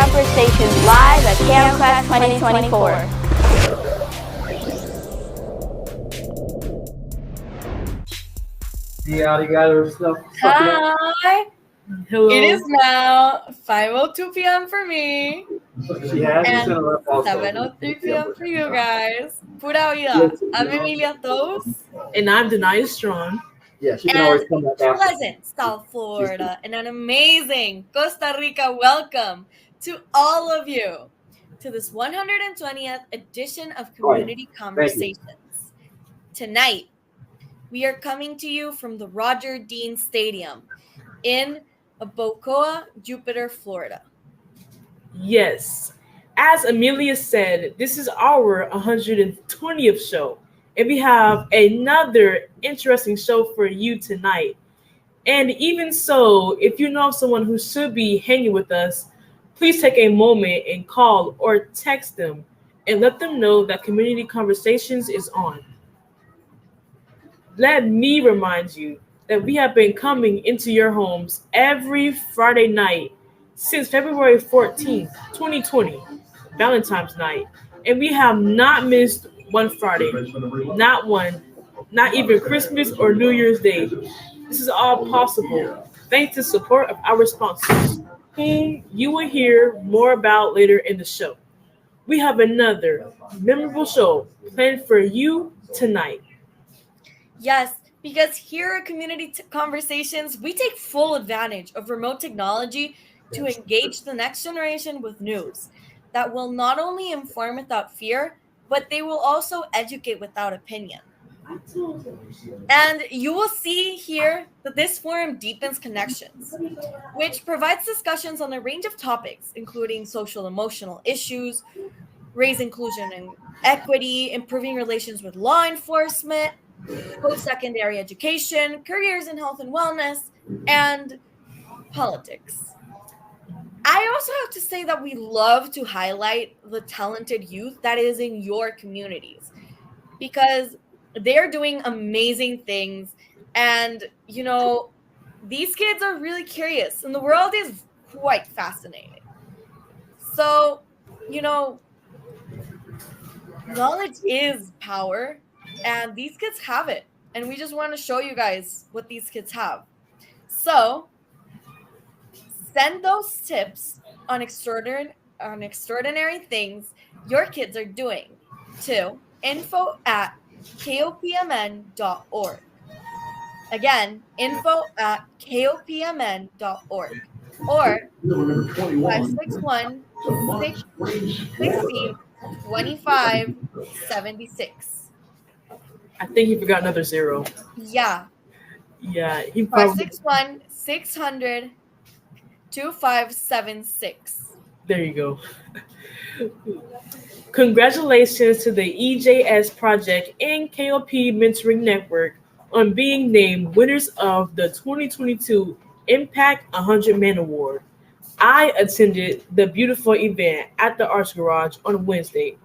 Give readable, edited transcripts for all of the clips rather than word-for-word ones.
Conversations live at CamQuest 2024. Yeah, you got her stuff. Hi. Hello. It is now 5:02 p.m. for me Yeah, and 7:03 p.m. for you guys. Pura vida. I'm Emilia Toes. And I'm Denai Strong. Yeah, she can always come back after. Pleasant South Florida and an amazing Costa Rica welcome to all of you to this 120th edition of Community Conversations. Tonight, we are coming to you from the Roger Dean Stadium in Bocoa, Jupiter, Florida. Yes. As Amelia said, this is our 120th show. And we have another interesting show for you tonight. And even so, if you know someone who should be hanging with us, please take a moment and call or text them and let them know that Community Conversations is on. Let me remind you that we have been coming into your homes every Friday night since February 14th, 2020, Valentine's night. And we have not missed one Friday, not one, not even Christmas or New Year's Day. This is all possible thanks to support of our sponsors, whom you will hear more about later in the show. We have another memorable show planned for you tonight. Yes, because here at Community Conversations, we take full advantage of remote technology to engage the next generation with news that will not only inform without fear, but they will also educate without opinion. And you will see here that this forum deepens connections, which provides discussions on a range of topics, including social emotional issues, race inclusion and equity, improving relations with law enforcement, post-secondary education, careers in health and wellness, and politics. I also have to say that we love to highlight the talented youth that is in your communities because they're doing amazing things. And, these kids are really curious and the world is quite fascinating. So, knowledge is power and these kids have it. And we just want to show you guys what these kids have. So, send those tips on extraordinary things your kids are doing to info@kopmn.org. Again, info@kopmn.org or 561 660 2576. I think he forgot another zero. Yeah. Yeah, he probably. 561 600 2576. There you go. Congratulations to the EJS Project and KOP Mentoring Network on being named winners of the 2022 Impact 100 Man Award. I attended the beautiful event at the Arts Garage on Wednesday.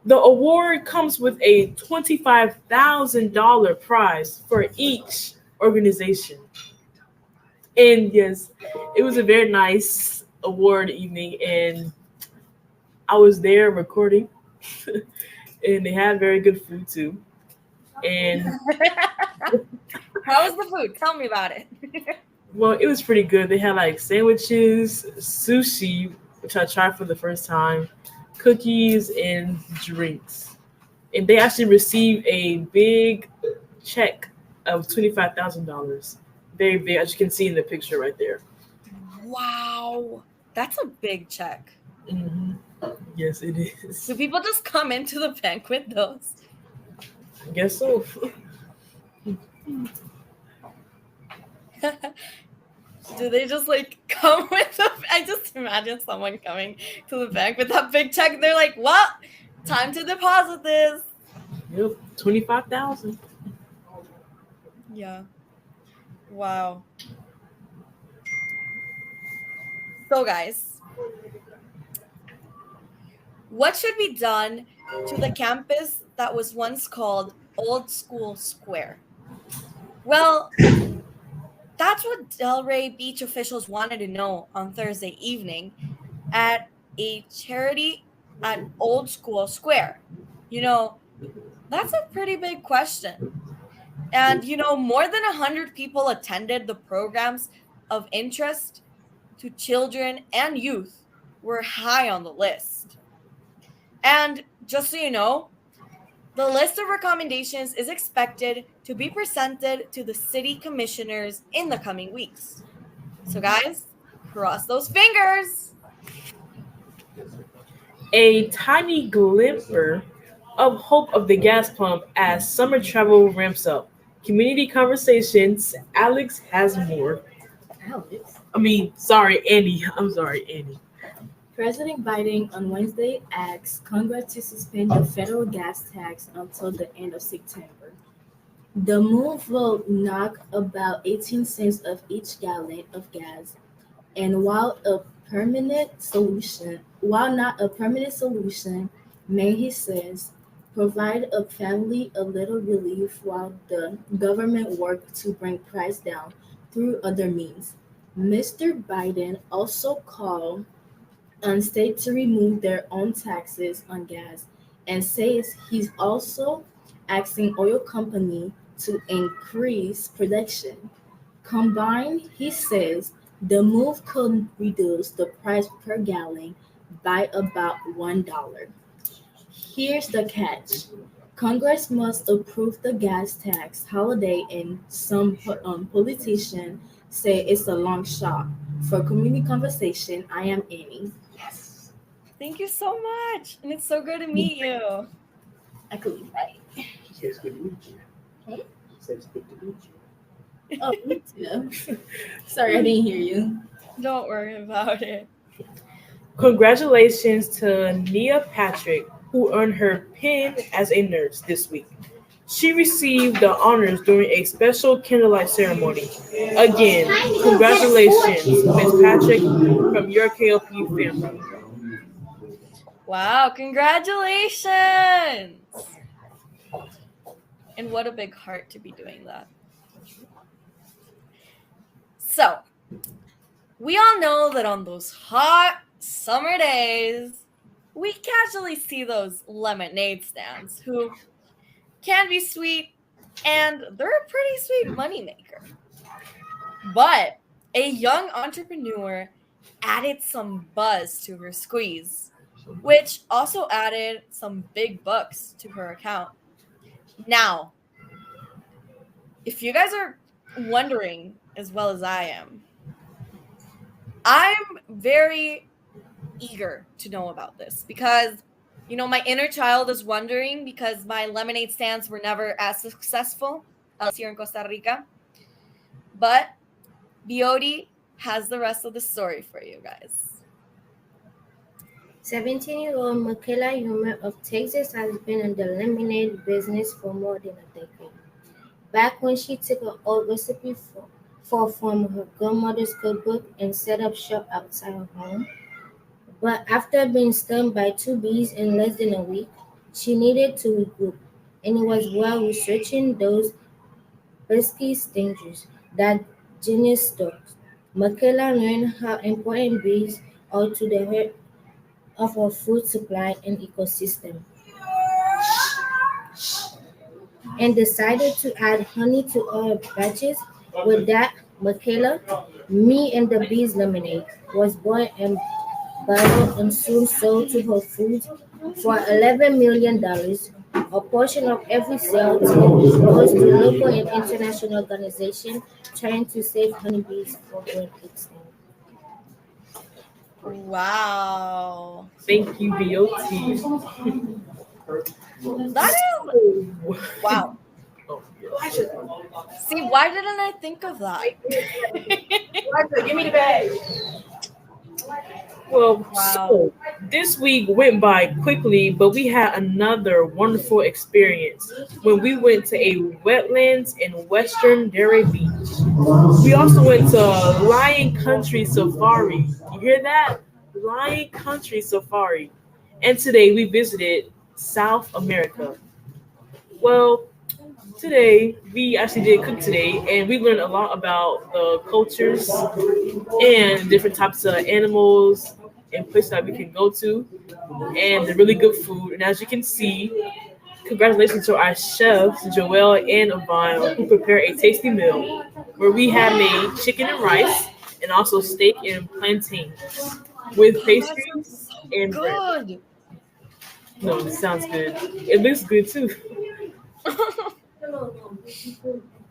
The award comes with a $25,000 prize for each organization. And yes, it was a very nice award evening, and I was there recording, and they had very good food too. And How was the food? Tell me about it. well, it was pretty good. They had like sandwiches, sushi, which I tried for the first time, cookies, and drinks. And they actually received a big check of $25,000. Very big, as you can see in the picture right there. Wow. That's a big check. Mm-hmm. Yes, it is. Do people just come into the bank with those? I guess so. Do they just come with them? I just imagine someone coming to the bank with that big check. They're like, "What? Time to deposit this." Yep, 25,000. Yeah. Wow. So, guys, what should be done to the campus that was once called Old School Square? Well, that's what Delray Beach officials wanted to know on Thursday evening at a charity at Old School Square? You know, that's a pretty big question. And, more than 100 people attended the programs of interest to children and youth were high on the list. And just so you know, the list of recommendations is expected to be presented to the city commissioners in the coming weeks. So, guys, cross those fingers. A tiny glimmer of hope of the gas pump as summer travel ramps up. Community Conversations, Alex has more. Alex. Andy. I'm sorry, Andy. President Biden on Wednesday asked Congress to suspend the federal gas tax until the end of September. The move will knock about 18 cents of each gallon of gas, and while not a permanent solution, may, he says, provide a family a little relief while the government works to bring price down through other means. Mr. Biden also called on states to remove their own taxes on gas and says he's also asking oil companies to increase production. Combined, he says the move could reduce the price per gallon by about $1. Here's the catch. Congress must approve the gas tax holiday, and some politicians say it's a long shot. For Community Conversation, I am Amy. Thank you so much. And it's so good to meet you. I could be right. She says good to meet you. Hey? She says good to meet you. Oh, me too. Sorry, I didn't hear you. Don't worry about it. Congratulations to Nia Patrick, who earned her pin as a nurse this week. She received the honors during a special candlelight ceremony. Again, congratulations, Ms. Patrick, from your KOP family. Wow, congratulations! And what a big heart to be doing that. So, we all know that on those hot summer days, we casually see those lemonade stands who can be sweet, and they're a pretty sweet moneymaker. But a young entrepreneur added some buzz to her squeeze, which also added some big bucks to her account. Now, if you guys are wondering as well as I am, I'm very eager to know about this because, my inner child is wondering because my lemonade stands were never as successful as here in Costa Rica. But Bioti has the rest of the story for you guys. 17-year-old Michaela Humer of Texas has been in the lemonade business for more than a decade. Back when she took an old recipe from her grandmother's cookbook and set up shop outside her home. But after being stung by 2 bees in less than a week, she needed to regroup. And it was while researching those pesky stingers that genius struck. Michaela learned how important bees are to the health of our food supply and ecosystem, and decided to add honey to our batches. With that, Michaela, Me and the Bees Lemonade, was born and bottled and soon sold to Whole Foods for $11 million. A portion of every sale goes to local and international organizations trying to save honeybees from going extinct. Wow. Thank you, BOT. That is wow. Oh, yes. See, why didn't I think of that? Give me the bag. Well, Wow. so this week went by quickly, but we had another wonderful experience when we went to a wetlands in Western Derry Beach. We also went to Lion Country Safari. You hear that? Lion Country Safari. And today we visited South America. Well, today we actually did cook today, and we learned a lot about the cultures and different types of animals and places that we can go to, and the really good food. And as you can see, congratulations to our chefs, Joelle and Yvonne, who prepared a tasty meal where we have made chicken and rice and also steak and plantain with Oh, that pastries sounds so and bread. good. No, it sounds good. It looks good too.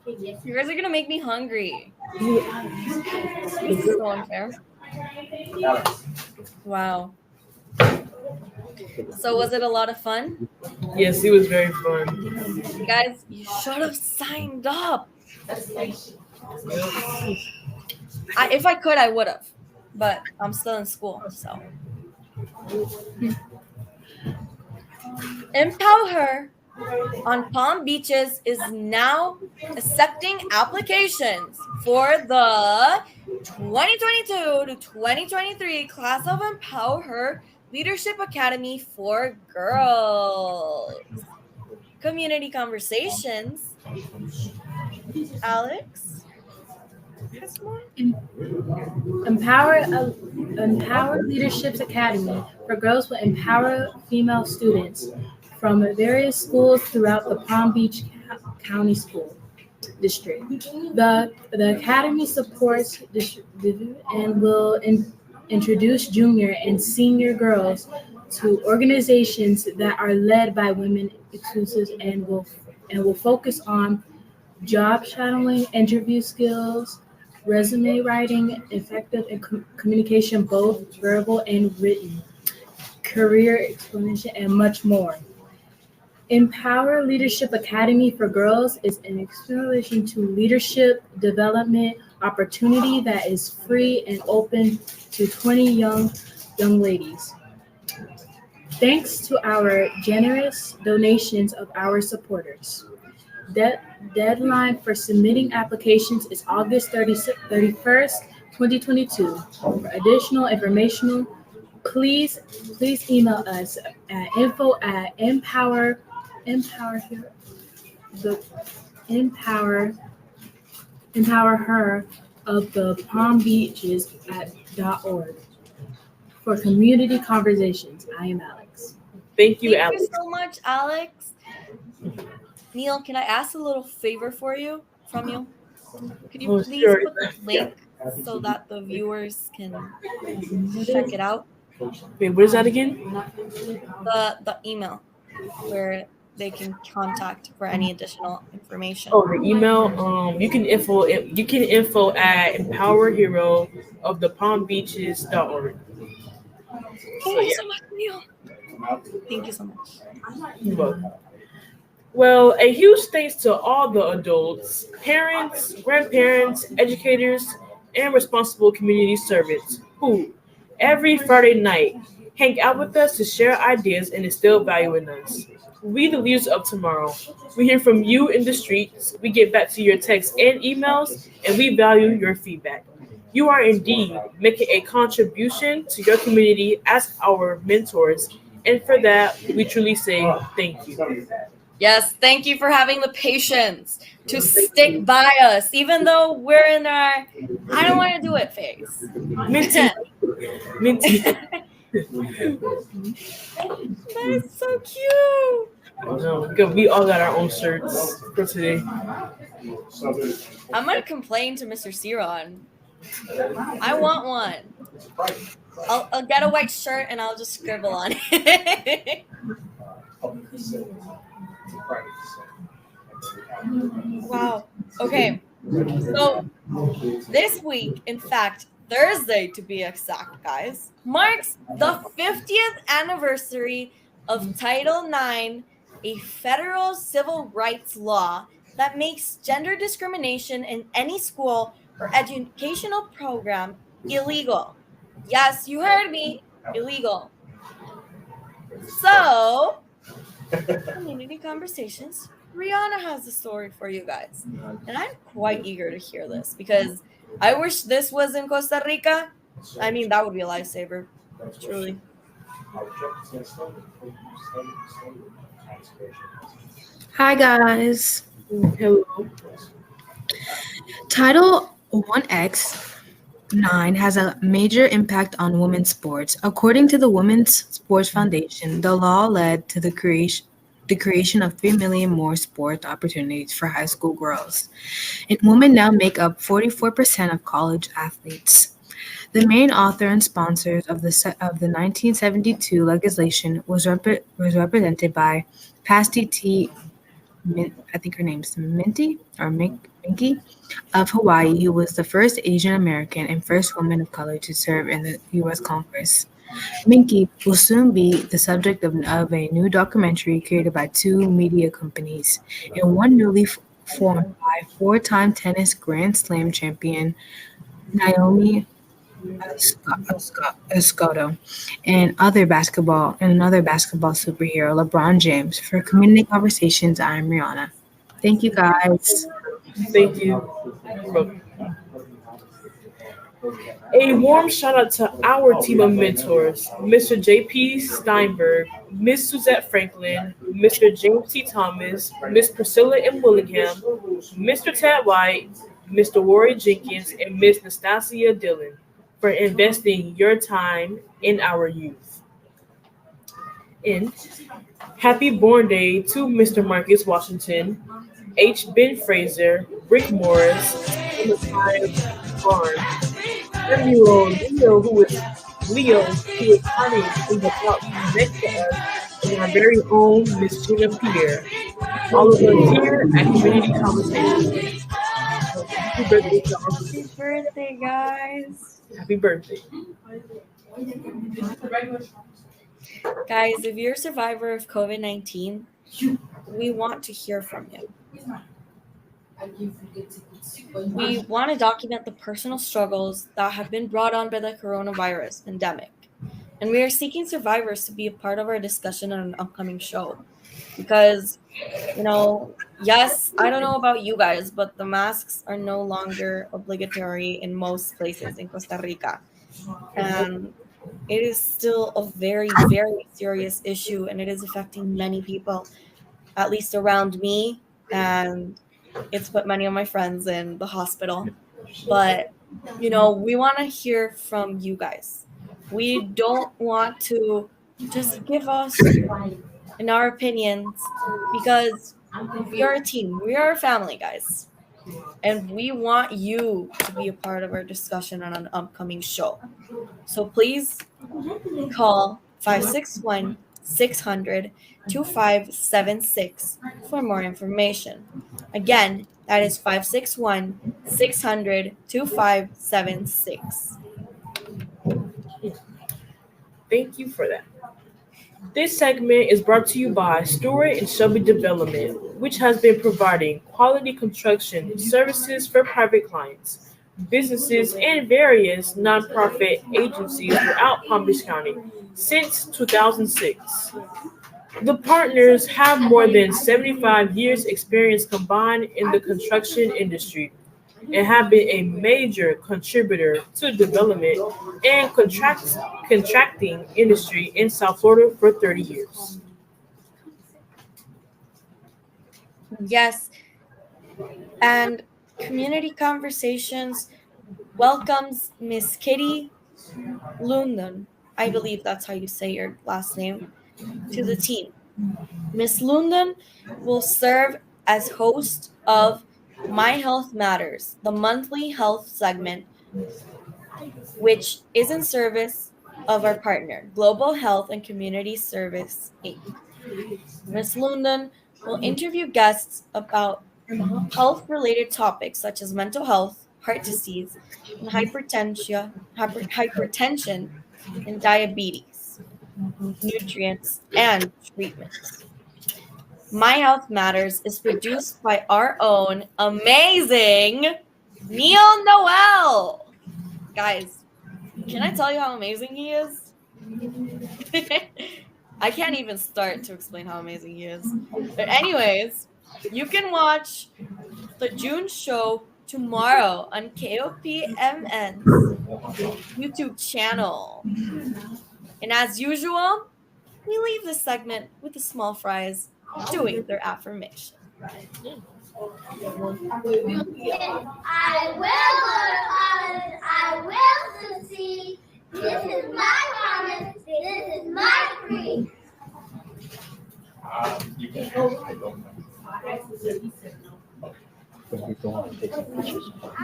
You guys are gonna make me hungry. This is so unfair. Wow. So was it a lot of fun? Yes, it was very fun. You guys, you should have signed up. If I could, I would have. But I'm still in school, so. Empower on Palm Beaches is now accepting applications for the 2022 to 2023 class of Empower Her Leadership Academy for Girls. Community conversations. Alex? Has more? Empower Leadership's Academy for Girls will empower female students from various schools throughout the Palm Beach County School District. The Academy supports and will introduce junior and senior girls to organizations that are led by women exclusives and will focus on job shadowing, interview skills, resume writing, effective communication, both verbal and written, career exploration, and much more. Empower Leadership Academy for Girls is an exploration to leadership development opportunity that is free and open to 20 young ladies. Thanks to our generous donations of our supporters. Deadline for submitting applications is August 31st, 2022. For additional information, please email us at info@empower her of the Palm Beaches .org for community conversations. I am Alex. Thank you, Thank Alex. you so much, Alex. Neil, can I ask a little favor from you? Could you Oh, please sure. put the link so that the viewers can check it out? Wait, what is that again? The email where they can contact for any additional information. Oh, the email. You can info at empowerhero of the Palm Beaches.org. Thank you so much, Neil. Thank you so much. You're welcome. Well, a huge thanks to all the adults, parents, grandparents, educators, and responsible community servants who, every Friday night, hang out with us to share ideas and instill value in us. We, the leaders of tomorrow, we hear from you in the streets, we get back to your texts and emails, and we value your feedback. You are indeed making a contribution to your community as our mentors, and for that, we truly say thank you. Yes, thank you for having the patience to stick by us, even though we're in our I don't want to do it phase. Minty. That's so cute. No, we all got our own shirts for today. I'm gonna complain to Mr. Ciron. I want one. I'll get a white shirt and I'll just scribble on it. Wow. Okay. So this week, in fact, Thursday to be exact, guys, marks the 50th anniversary of Title IX, a federal civil rights law that makes gender discrimination in any school or educational program illegal. Yes, you heard me, illegal. So, community conversations. Rihanna has a story for you guys. And I'm quite eager to hear this because I wish this was in Costa Rica. I mean, that would be a lifesaver, truly. Hi, guys. Hello. Title 1X 9 has a major impact on women's sports. According to the Women's Sports Foundation, the law led to the creation of 3 million more sport opportunities for high school girls. And women now make up 44% of college athletes. The main author and sponsors of the 1972 legislation was represented by Pasti T. I think her name's Minty or Minky of Hawaii, who was the first Asian American and first woman of color to serve in the U.S. Congress. Minky will soon be the subject of a new documentary created by two media companies, and one newly formed by four-time tennis Grand Slam champion Naomi Osaka and another basketball superhero, LeBron James. For Community Conversations, I'm Rihanna. Thank you guys. Thank you. A warm shout out to our team of mentors, Mr. J.P. Steinberg, Miss Suzette Franklin, Mr. James T. Thomas, Miss Priscilla M. Willingham, Mr. Ted White, Mr. Rory Jenkins, and Miss Nastasia Dillon for investing your time in our youth. And happy born day to Mr. Marcus Washington, H. Ben Fraser, Rick Morris, and Matthias Barnes. 7-year-old Leo, who is honored in the top next to us, and our very own Miss Gina Pierre. All of us here at Community Conversations. Happy birthday, y'all. Happy birthday, guys. Happy birthday. Guys, if you're a survivor of COVID 19, we want to hear from you. We want to document the personal struggles that have been brought on by the coronavirus pandemic. And we are seeking survivors to be a part of our discussion on an upcoming show. Because, yes, I don't know about you guys, but the masks are no longer obligatory in most places in Costa Rica. And it is still a very, very serious issue, and it is affecting many people, at least around me. And it's put many of my friends in the hospital. But, we want to hear from you guys. We don't want to just give us in our opinions, because we are a team. We are a family, guys. And we want you to be a part of our discussion on an upcoming show. So please call 561-600-2576 for more information. Again, that is 561-600-2576. Thank you for that. This segment is brought to you by Stewart and Shelby Development, which has been providing quality construction services for private clients, businesses, and various nonprofit agencies throughout Palm Beach County since 2006. The partners have more than 75 years experience combined in the construction industry and have been a major contributor to development and contracting industry in South Florida for 30 years. Yes. And Community Conversations welcomes Miss Kitty Lundon. I believe that's how you say your last name, to the team. Miss Lundon will serve as host of My Health Matters, the monthly health segment, which is in service of our partner, Global Health and Community Service Inc. Ms. Lundon will interview guests about health-related topics such as mental health, heart disease, and hypertension, and diabetes, nutrients, and treatments. My Health Matters is produced by our own amazing Neil Noel. Guys, can I tell you how amazing he is? I can't even start to explain how amazing he is. But anyways, you can watch the June show tomorrow on KOPMN's YouTube channel. And as usual, we leave this segment with the small fries doing their affirmation. I will succeed. This is my promise. This is my creed. You can. I don't know. I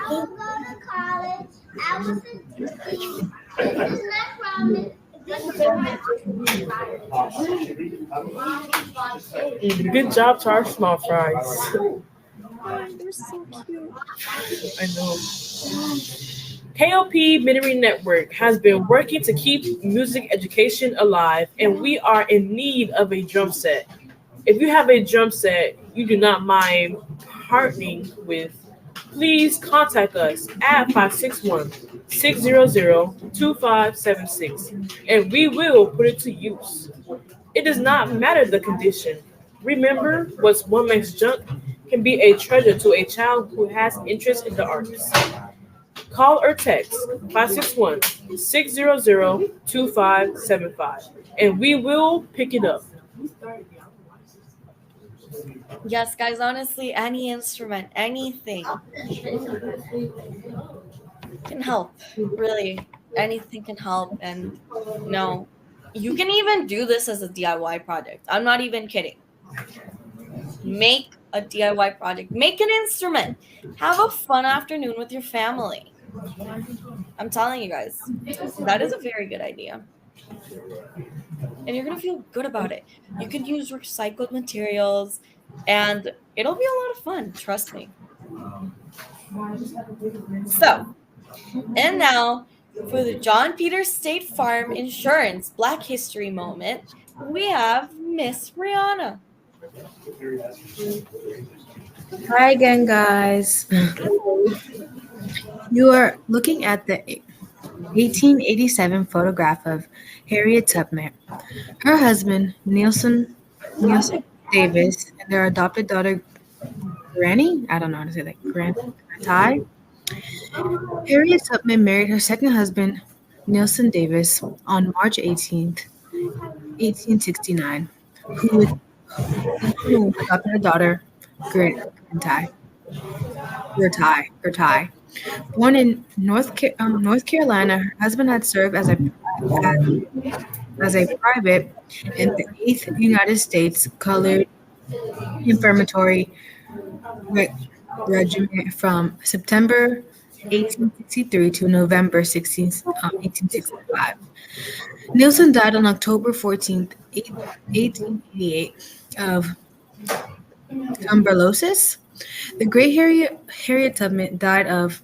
will go to college. I will succeed. This is my promise. This is my Good job to our small fries. They're so cute. I know. KOP Minery Network has been working to keep music education alive, and we are in need of a drum set. If you have a drum set you do not mind partnering with, please contact us at 561-600-2576, and we will put it to use. It does not matter the condition. Remember, what's one man's junk can be a treasure to a child who has interest in the arts. Call or text 561-600-2575, and we will pick it up. Yes, guys, honestly, any instrument, anything can help. Really, anything can help. And no, you can even do this as a DIY project. I'm not even kidding. Make a DIY project, make an instrument, have a fun afternoon with your family. I'm telling you guys, that is a very good idea. And you're going to feel good about it. You can use recycled materials and it'll be a lot of fun, trust me. So, and now for the John Peters State Farm Insurance Black History Moment, we have Miss Rihanna. Hi again, guys. You are looking at the 1887 photograph of Harriet Tubman, her husband, Nielsen Davis, and their adopted daughter, Granny. I don't know how to say that. Granty. Harriet Tubman married her second husband, Nielsen Davis, on March 18th, 1869, who adopted a daughter, Gertie. Born in North Carolina, her husband had served as a private in the 8th United States Colored Infantry Regiment from September 1863 to November 1865. Nielsen died on October 14th, 1888 of tuberculosis. The great Harriet Tubman died of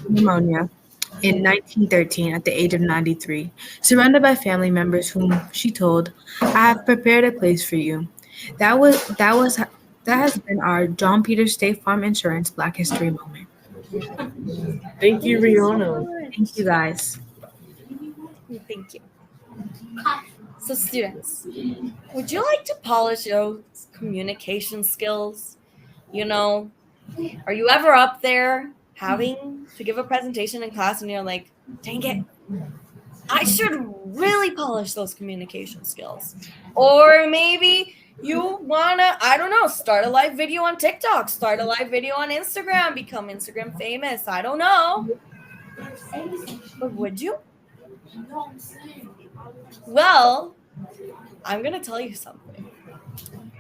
pneumonia in 1913 at the age of 93, surrounded by family members whom she told, "I have prepared a place for you." That has been our John Peters State Farm Insurance Black History Moment. Thank you, Rihanna. Thank you, guys. Thank you. So, students, would you like to polish your communication skills? You know, are you ever up there having to give a presentation in class and you're like, dang it, I should really polish those communication skills? Or maybe you wanna, I don't know, start a live video on TikTok, start a live video on Instagram, become Instagram famous. I don't know. But would you? Well, I'm gonna tell you something.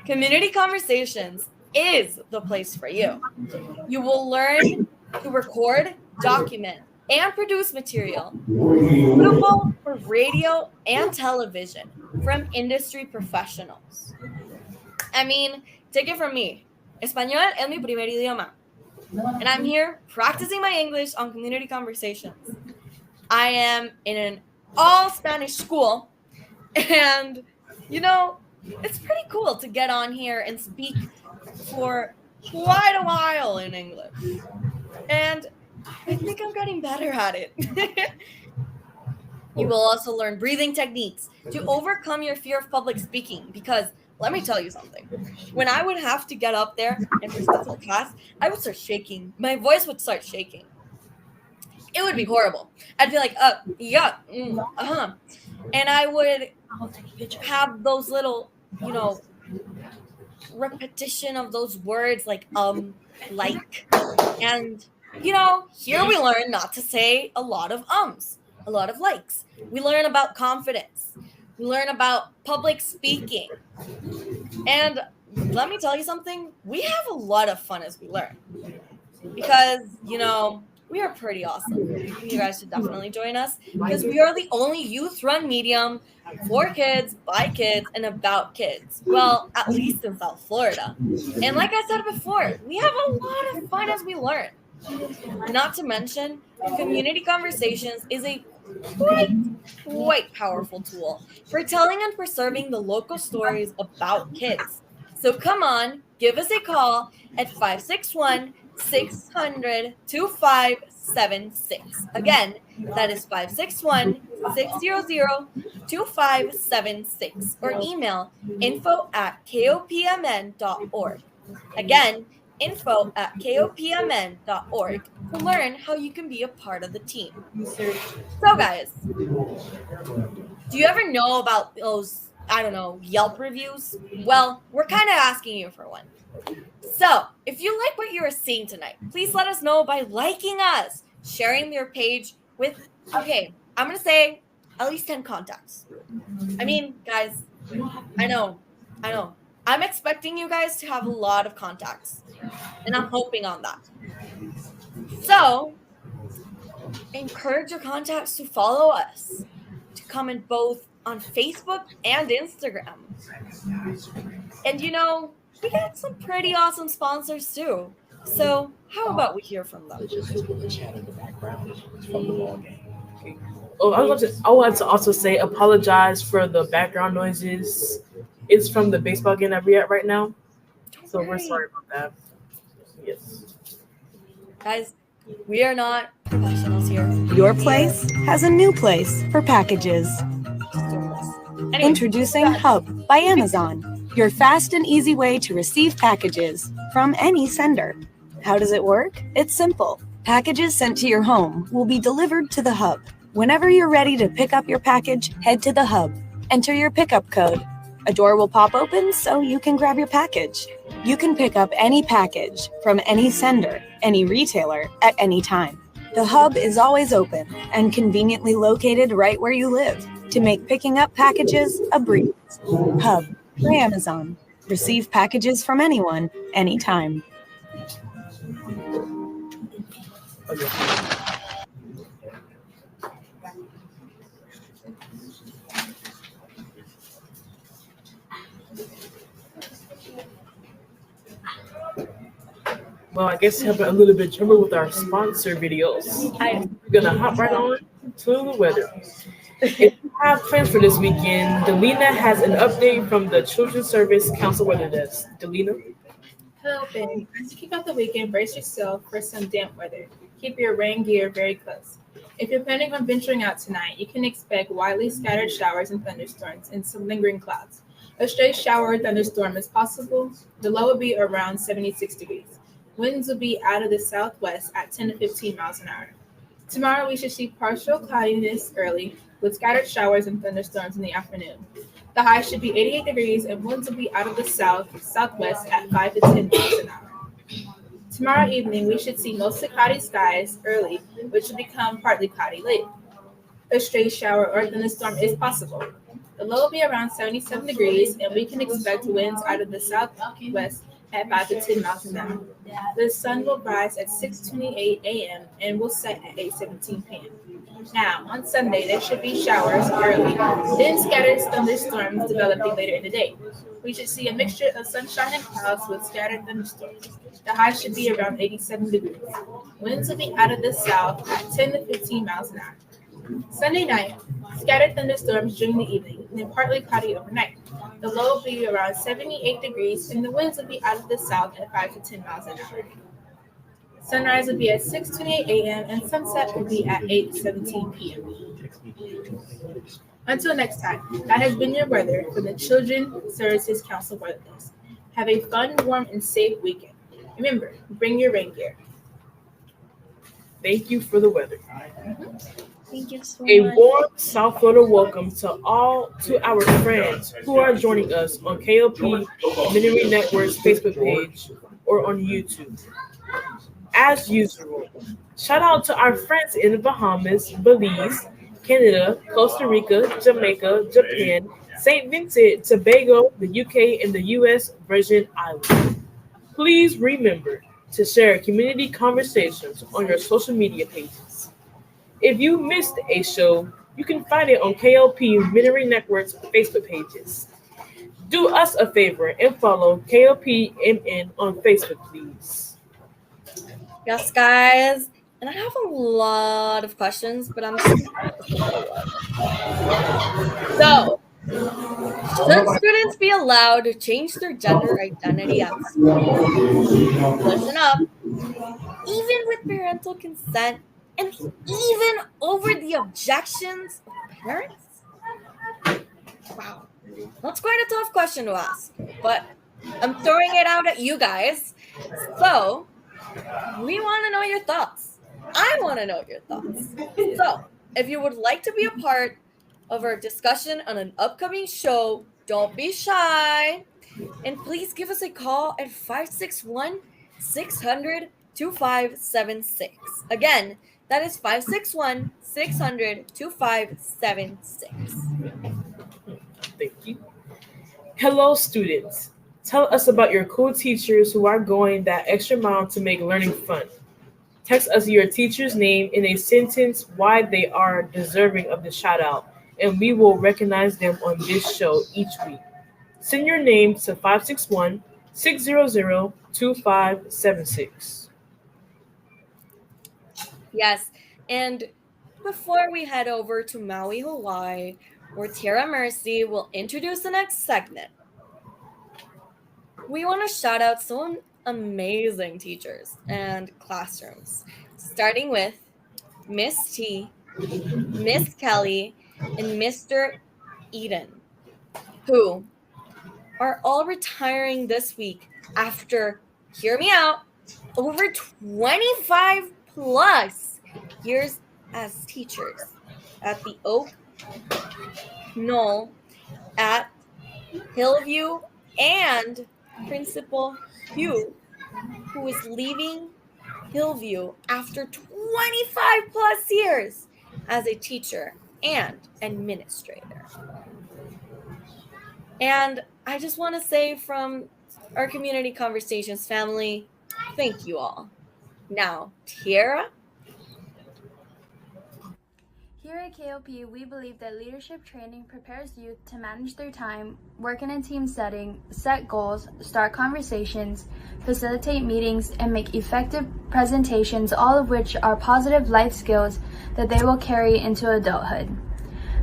Community Conversations is the place for you. You will learn to record, document, and produce material suitable for radio and television from industry professionals. I mean, take it from me. Español es mi primer idioma. And I'm here practicing my English on Community Conversations. I am in an all Spanish school, and you know, it's pretty cool to get on here and speak for quite a while in English. And I think I'm getting better at it. You will also learn breathing techniques to overcome your fear of public speaking, because let me tell you something. When I would have to get up there and present to the class, I would start shaking. My voice would start shaking. It would be horrible. I'd be like, yeah, and I would have those little, repetition of those words like like. And here we learn not to say a lot of a lot of likes. We learn about confidence. We learn about public speaking. And let me tell you something, we have a lot of fun as we learn. Because, we are pretty awesome. You guys should definitely join us because we are the only youth-run medium for kids, by kids, and about kids. Well, at least in South Florida. And like I said before, we have a lot of fun as we learn. Not to mention, community conversations is a quite powerful tool for telling and preserving the local stories about kids. So come on, give us a call at 561-600-2576. Again, that is 561-600-2576. Or email info@kopmn.org. Again, info@kopmn.org to learn how you can be a part of the team. So guys, do you ever know about those, Yelp reviews? Well, we're kind of asking you for one. So, if you like what you are seeing tonight, please let us know by liking us, sharing your page with, I'm going to say at least 10 contacts. I mean, guys, I know. I'm expecting you guys to have a lot of contacts, and I'm hoping on that. So, encourage your contacts to follow us, to comment both on Facebook and Instagram. And we got some pretty awesome sponsors too. So how about we hear from them? Oh, I want to also say apologize for the background noises. It's from the baseball game that we're at right now. So we're sorry about that. Yes. Guys, we are not professionals here. Your place has a new place for packages. Anyway, Introducing Hub by Amazon, your fast and easy way to receive packages from any sender. How does it work? It's simple. Packages sent to your home will be delivered to the Hub. Whenever you're ready to pick up your package, head to the Hub. Enter your pickup code. A door will pop open so you can grab your package. You can pick up any package from any sender, any retailer, at any time. The Hub is always open and conveniently located right where you live to make picking up packages a breeze. Hub by Amazon. Receive packages from anyone, anytime. Well, I guess having a little bit trouble with our sponsor videos. We're gonna hop right on to the weather. If you have plans for this weekend, Delina has an update from the Children's Service Council weather desk. Delina? Hello, Ben. As you kick off the weekend, brace yourself for some damp weather. Keep your rain gear very close. If you're planning on venturing out tonight, you can expect widely scattered showers and thunderstorms and some lingering clouds. A stray shower or thunderstorm is possible. The low will be around 76 degrees. Winds will be out of the southwest at 10 to 15 miles an hour. Tomorrow, we should see partial cloudiness early with scattered showers and thunderstorms in the afternoon. The high should be 88 degrees and winds will be out of the southwest at 5 to 10 miles an hour. Tomorrow evening, we should see mostly cloudy skies early, which will become partly cloudy late. A stray shower or thunderstorm is possible. The low will be around 77 degrees, and we can expect winds out of the southwest at 5 to 10 miles an hour. The sun will rise at 6:28 a.m. and will set at 8:17 p.m. Now, on Sunday, there should be showers early, then scattered thunderstorms developing later in the day. We should see a mixture of sunshine and clouds with scattered thunderstorms. The high should be around 87 degrees. Winds will be out of the south at 10 to 15 miles an hour. Sunday night, scattered thunderstorms during the evening, and then partly cloudy overnight. The low will be around 78 degrees, and the winds will be out of the south at 5 to 10 miles an hour. Sunrise will be at 6:28 a.m. and sunset will be at 8:17 p.m. Until next time, that has been your weather for the Children's Services Council Weather Desk. Have a fun, warm, and safe weekend. Remember, bring your rain gear. Thank you for the weather. Thank you so A much. warm South Florida welcome to our friends who are joining us on KOP Minery Network's Facebook page or on YouTube. As usual, shout out to our friends in the Bahamas, Belize, Canada, Costa Rica, Jamaica, Japan, St. Vincent, Tobago, the UK, and the US Virgin Islands. Please remember to share community conversations on your social media pages. If you missed a show, you can find it on KOP Minery Network's Facebook pages. Do us a favor and follow KOPMN on Facebook, please. Yes, guys. And I have a lot of questions, but I'm just going to start with a simple one. So, should students be allowed to change their gender identity at school? Listen up. Even with parental consent and even over the objections of parents? Wow. That's quite a tough question to ask, but I'm throwing it out at you guys. So, we want to know your thoughts. I want to know your thoughts. So, if you would like to be a part of our discussion on an upcoming show, don't be shy. And please give us a call at 561-600-2576. Again, that is 561-600-2576. Thank you. Hello, students. Tell us about your cool teachers who are going that extra mile to make learning fun. Text us your teacher's name in a sentence why they are deserving of the shout out, and we will recognize them on this show each week. Send your name to 561-600-2576. Yes, and before we head over to Maui, Hawaii, where Tierra Mercy will introduce the next segment, we want to shout out some amazing teachers and classrooms, starting with Miss T, Miss Kelly, and Mr. Eden, who are all retiring this week after, hear me out, over 25 plus years as teachers at the Oak, Knoll, at Hillview, and Principal Hugh, who is leaving Hillview after 25 plus years as a teacher and administrator. And I just want to say from our Community Conversations family, thank you all. Now, Tierra? Here at KOP, we believe that leadership training prepares youth to manage their time, work in a team setting, set goals, start conversations, facilitate meetings, and make effective presentations, all of which are positive life skills that they will carry into adulthood.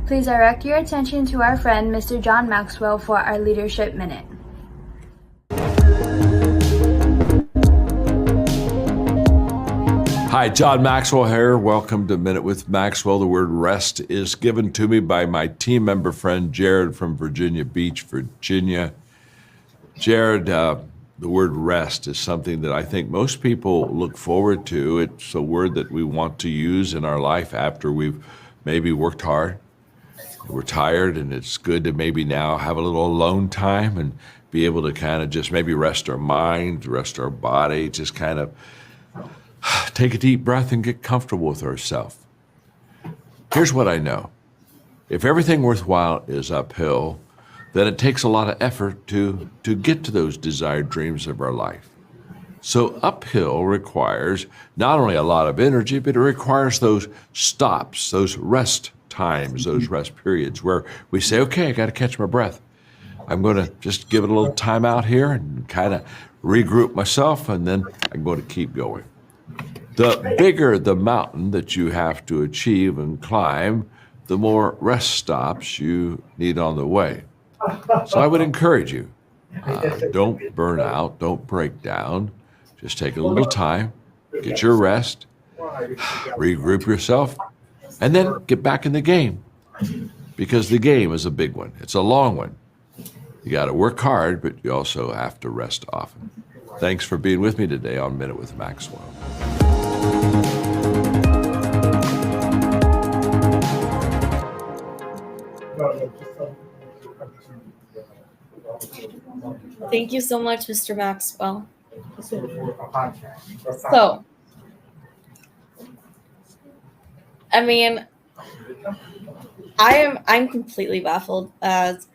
Please direct your attention to our friend, Mr. John Maxwell, for our Leadership Minute. Hi, John Maxwell here. Welcome to Minute with Maxwell. The word rest is given to me by my team member friend, Jared from Virginia Beach, Virginia. Jared, the word rest is something that I think most people look forward to. It's a word that we want to use in our life after we've maybe worked hard. We're tired, and it's good to maybe now have a little alone time and be able to kind of just maybe rest our mind, rest our body, just kind of take a deep breath and get comfortable with ourselves. Here's what I know. If everything worthwhile is uphill, then it takes a lot of effort to get to those desired dreams of our life. So uphill requires not only a lot of energy, but it requires those stops, those rest times, those rest periods where we say, okay, I got to catch my breath. I'm going to just give it a little time out here and kind of regroup myself, and then I'm going to keep going. The bigger the mountain that you have to achieve and climb, the more rest stops you need on the way. So I would encourage you, don't burn out, don't break down. Just take a little time, get your rest, regroup yourself, and then get back in the game, because the game is a big one. It's a long one. You got to work hard, but you also have to rest often. Thanks for being with me today on Minute with Maxwell. Thank you so much, Mr. Maxwell. So, I mean, I'm completely baffled as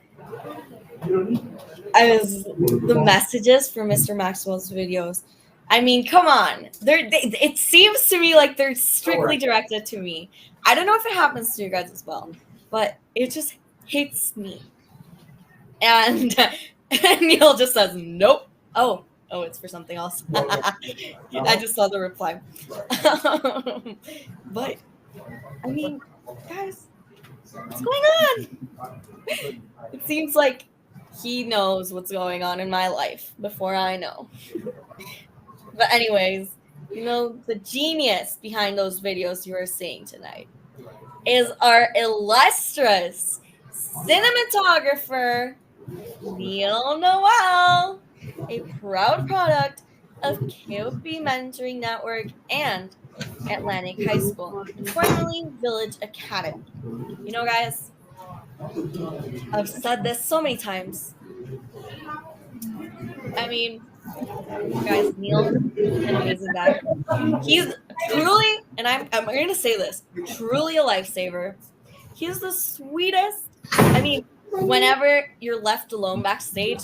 the messages for Mr. Maxwell's videos. I mean, come on. It seems to me like they're strictly directed to me. I don't know if it happens to you guys as well, but it just hits me. And Neil just says, nope. Oh, it's for something else. I just saw the reply. But, I mean, guys, what's going on? It seems like he knows what's going on in my life before I know. But anyways, the genius behind those videos you are seeing tonight is our illustrious cinematographer, Neil Noel, a proud product of KOP Mentoring Network and Atlantic High School, formerly Village Academy. Guys, I've said this so many times. I mean, guys, Neil, an amazing guy. He's truly, and I'm going to say this, truly a lifesaver. He's the sweetest. I mean, whenever you're left alone backstage,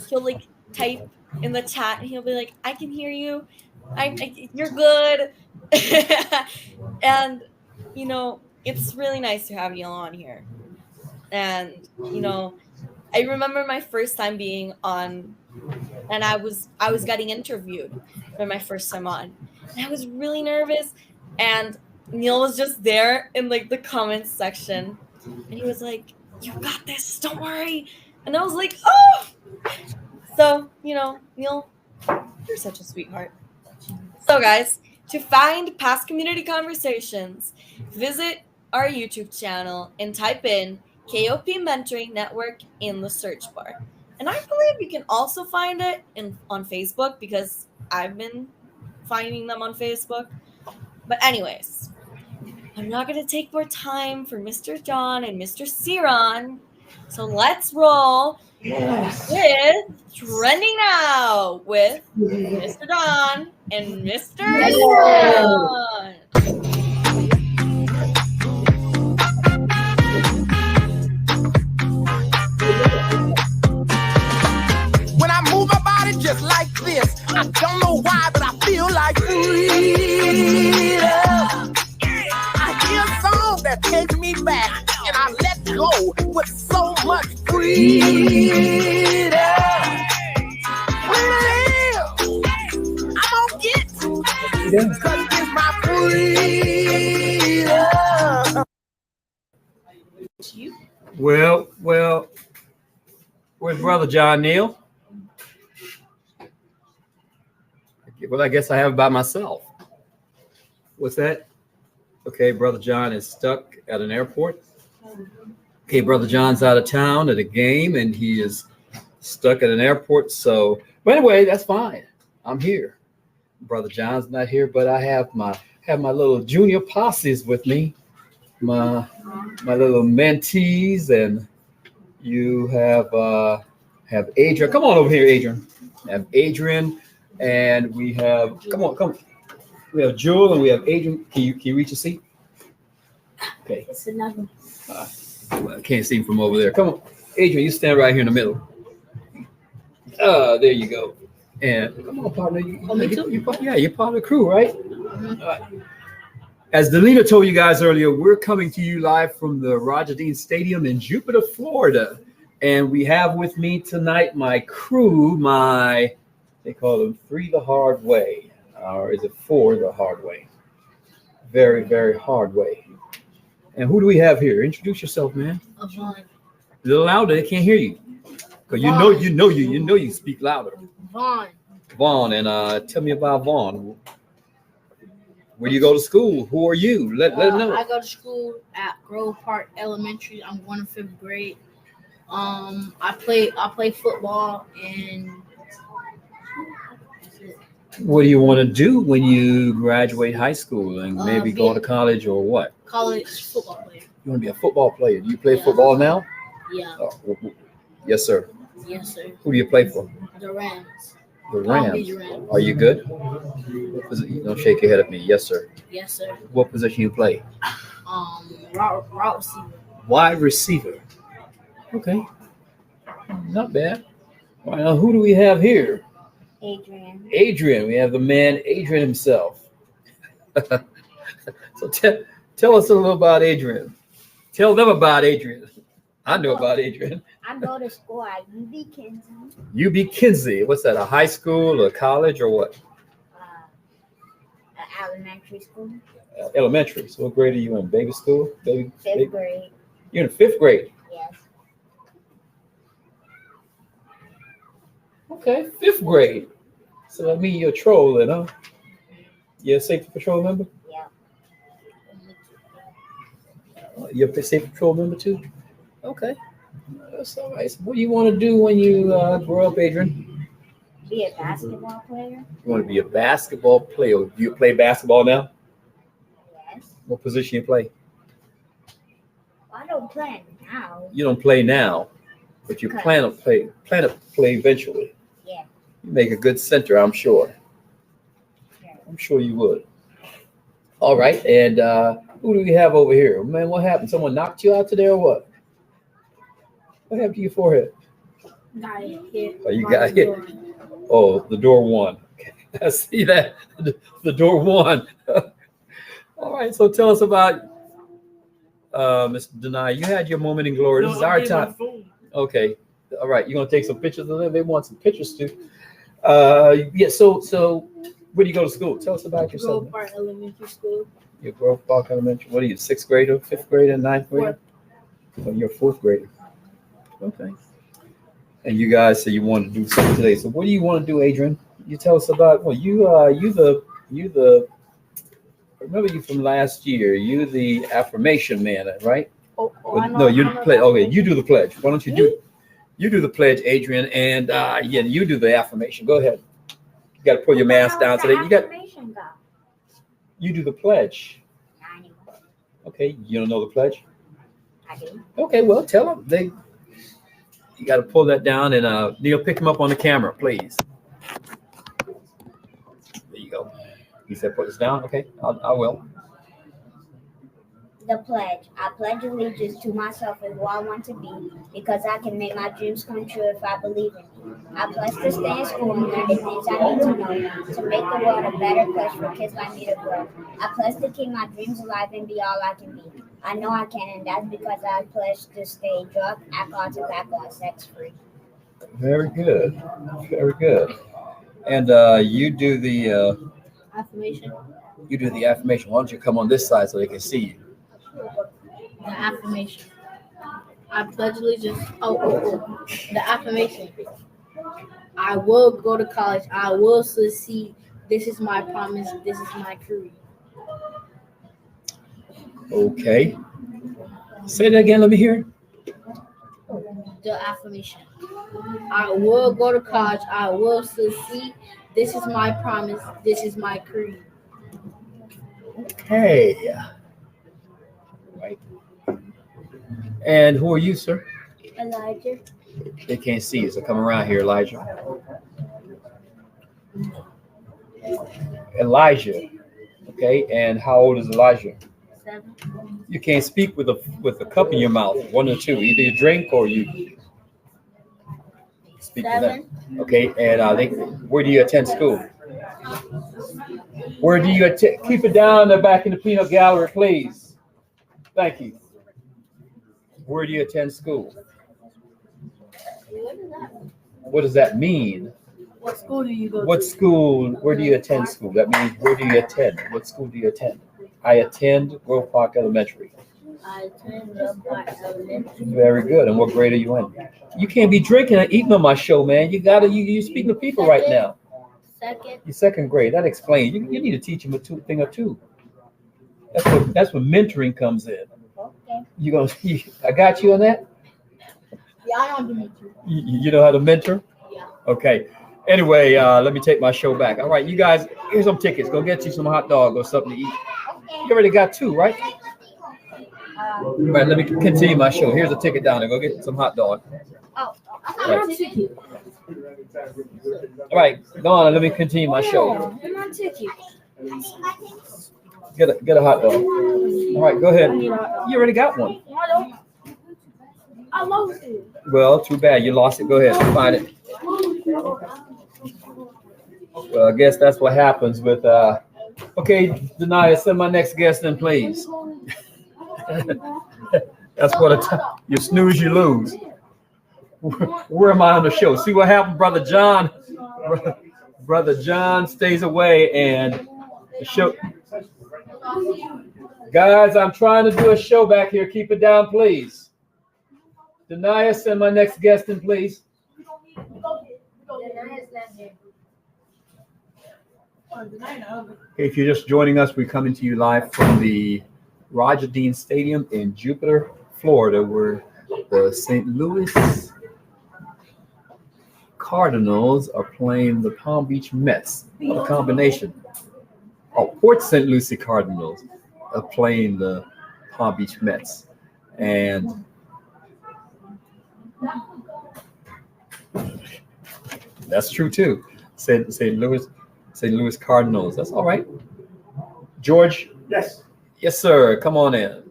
he'll type in the chat and he'll be like, I can hear you. You're good. And, it's really nice to have you on here. And, I remember my first time being on, and I was getting interviewed for my first time on. And I was really nervous. And Neil was just there in the comments section. And he was like, you got this, don't worry. And I was like, oh! So, Neil, you're such a sweetheart. So, guys, to find past community conversations, visit our YouTube channel and type in KOP Mentoring Network in the search bar. And I believe you can also find it on Facebook because I've been finding them on Facebook. But anyways, I'm not going to take more time for Mr. John and Mr. Ciron. So let's roll with Trending Now with Mr. John and Mr. Ciron. When I move my body just like this, I don't know why, but I feel like freedom. I hear a song that takes me back, and I let go with so much freedom. Freedom, I'm gonna get, 'cause it's my freedom. Well, where's Brother John Neal? Well, I guess I have it by myself. What's that? Okay, Brother John is stuck at an airport. Okay, Brother John's out of town at a game, and he is stuck at an airport. So, but anyway, that's fine. I'm here. Brother John's not here, but I have my little junior posses with me, my little mentees, and you have Adrian. Come on over here, Adrian. I have Adrian, and we have come. We have Jewel and we have Adrian. Can you reach a seat? Okay. It's another. I can't see him from over there. Come on, Adrian. You stand right here in the middle. There you go. And come on, partner. You're part of the crew, right? Mm-hmm. All right. As Delina told you guys earlier, we're coming to you live from the Roger Dean Stadium in Jupiter, Florida. And we have with me tonight my crew, they call them 3 the Hard Way. Or is it 4 the Hard Way? Very, very hard way. And who do we have here? Introduce yourself, man. Vaughn. A little louder, they can't hear you. Because you know you speak louder. Vaughn, and tell me about Vaughn. Where do you go to school? Who are you? Let them know. I go to school at Grove Park Elementary. I'm going to 5th grade. I play football, and what do you want to do when you graduate high school and maybe go to college or what? College football player. You want to be a football player? Do you play football now? Yeah. Yes, sir. Yes, sir. Who do you play for? The Rams. The Palm Beach Rams. Rams. Are you good? What position? Don't shake your head at me. Yes, sir. Yes, sir. What position you play? Route receiver. Wide receiver. Okay. Not bad. All right, now who do we have here? Adrian. Adrian. We have the man, Adrian himself. So tell us a little about Adrian. Tell them about Adrian. I know about Adrian. I go to school at UB Kinsey. UB Kinsey. What's that? A high school, a college, or what? Elementary school. Elementary. So what grade are you in? Baby school? Fifth grade. You're in 5th grade. Yes. Okay, 5th grade. So that means you're a troll then, huh? You're a safety patrol member? Yeah. You're a safety patrol member too? Okay. That's all right. So what do you want to do when you grow up, Adrian? Be a basketball player. You want to be a basketball player. Do you play basketball now? Yes. What position you play? I don't play now. You don't play now, but you plan to play eventually. Yeah. You make a good center, I'm sure. I'm sure you would. All right, and who do we have over here? Man, what happened? Someone knocked you out today or what? What happened to your forehead? Got hit. Oh, you got hit. Oh, the door won. Okay. I see that. The door won. All right, so tell us about Mr. Denai. You had your moment in glory. This is our time. Okay. All right, you're gonna take some pictures of them. They want some pictures too. Yeah. So where do you go to school? Tell us about yourself. Grove Park Elementary School. Your Grove Park Elementary. What are you? 6th grader, 5th grader, 9th grader? Oh, you're a 4th grader. Okay. And you guys said you wanted to do something today. So what do you want to do, Adrian? You tell us about. Well, you the. Remember you from last year. You the affirmation man, right? No, you play. Okay, you do the pledge. Why don't you do? You do the pledge, Adrian, and yeah, you do the affirmation. Go ahead. You got to pull your mask down today. You do the pledge. Okay, you don't know the pledge? I do. Okay, well, tell them you got to pull that down, and Neil, pick him up on the camera, please. There you go. He said, "Put this down." Okay, I will. The pledge. I pledge allegiance to myself and who I want to be, because I can make my dreams come true if I believe in me. I pledge to stay in school and learn the things I need to know to make the world a better place for kids like me to grow. I pledge to keep my dreams alive and be all I can be. I know I can, and that's because I pledge to stay drug, alcohol, tobacco, and sex free. Very good. Very good. And you do the Affirmation. you do the affirmation. Why don't you come on this side so they can see you? The affirmation. I pledge allegiance. The affirmation. I will go to college. I will succeed. This is my promise. This is my creed. Okay. Say that again. Let me hear it. The affirmation. I will go to college. I will succeed. This is my promise. This is my creed. Okay. Right. And who are you, sir? Elijah. They can't see you, so come around here, Elijah. Elijah. Okay, and how old is Elijah? 7. You can't speak with a cup in your mouth. One or two. Either you drink or you speak to them. Okay, and where do you attend school? Where do you attend? Keep it down there back in the peanut gallery, please. Thank you. Where do you attend school? What does that mean? What school do you go What school? Where do you attend school? That means where do you attend? What school do you attend? I attend Grove Park Elementary. I attend Grove Park Elementary. Very good. And what grade are you in? You can't be drinking and eating on my show, man. You're speaking to people right now. Second. You're 2nd grade. That explains. You need to teach them a thing or two. That's what mentoring comes in. Okay. I got you on that? Yeah, I know the mentor. You know how to mentor? Yeah. Okay. Anyway, let me take my show back. All right, you guys, here's some tickets. Go get you some hot dog or something to eat. You already got 2, right? All right, let me continue my show. Here's a ticket down there. Go get some hot dog. Oh. I'm not too cute. All right, go on. Let me continue my show. No, I'm not too cute. Get a hot dog. All right, go ahead. You already got one. I lost it. Well, too bad. You lost it. Go ahead. Find it. Well, I guess that's what happens with, okay, Denaya, send my next guest in, please. That's what you snooze, you lose. Where am I on the show? See what happened, Brother John? Brother John stays away and the show. Guys, I'm trying to do a show back here. Keep it down, please. Denaya, send my next guest in, please. If you're just joining us, we're coming to you live from the Roger Dean Stadium in Jupiter, Florida, where the St. Louis Cardinals are playing the Palm Beach Mets. What a combination. Oh, Port St. Lucie Cardinals are playing the Palm Beach Mets. And that's true too. St. Louis Cardinals. That's all right. George? Yes. Yes, sir. Come on in.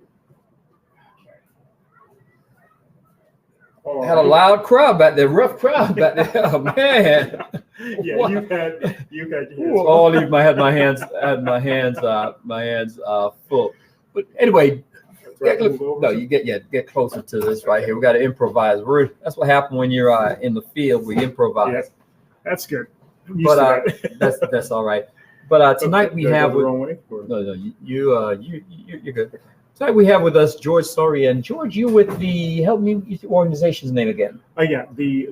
Oh, had a loud crowd back there, rough crowd back there. Oh, man. Yeah, What? you've had your hands Ooh, oh, leave my head, my hands full. But anyway, get closer to this right here. We got to improvise. That's what happened when you're in the field. We improvise. Yeah, that's good. But that's all right. But tonight we have the wrong way, or? no you're good. Tonight we have with us George Soria. And George, you with the help me with the organization's name again. Yeah, the